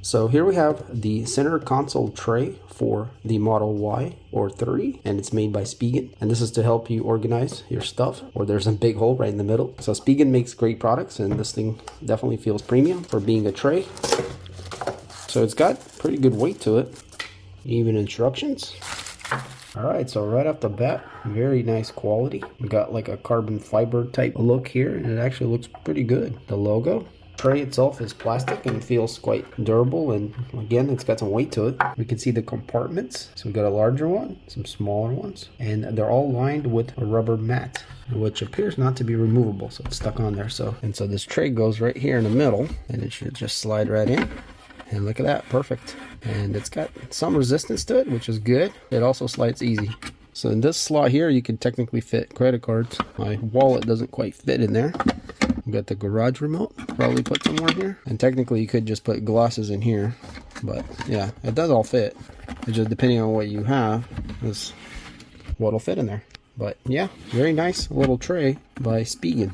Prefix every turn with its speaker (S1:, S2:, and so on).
S1: So here we have the center console tray for the Model Y or 3, and it's made by Spigen. And this is to help you organize your stuff, or there's a big hole right in the middle. So Spigen makes great products, and this thing definitely feels premium for being a tray. So it's got pretty good weight to it, even instructions. Alright, so right off the bat, very nice quality. We got like a carbon fiber type look here, and it actually looks pretty good. The logo. Tray itself is plastic and feels quite durable, and again, it's got some weight to it. We can see the compartments. So we got a larger one, some smaller ones, and they're all lined with a rubber mat, which appears not to be removable, so it's stuck on there. So this tray goes right here in the middle, and it should just slide right in. And look at that, perfect. And it's got some resistance to it, which is good. It also slides easy. So in this slot here, you can technically fit credit cards. My wallet doesn't quite fit in there. We got the garage remote, probably put somewhere here. And technically you could just put glasses in here, but yeah, it does all fit. It's just depending on what you have is what'll fit in there. But yeah, very nice little tray by Spigen.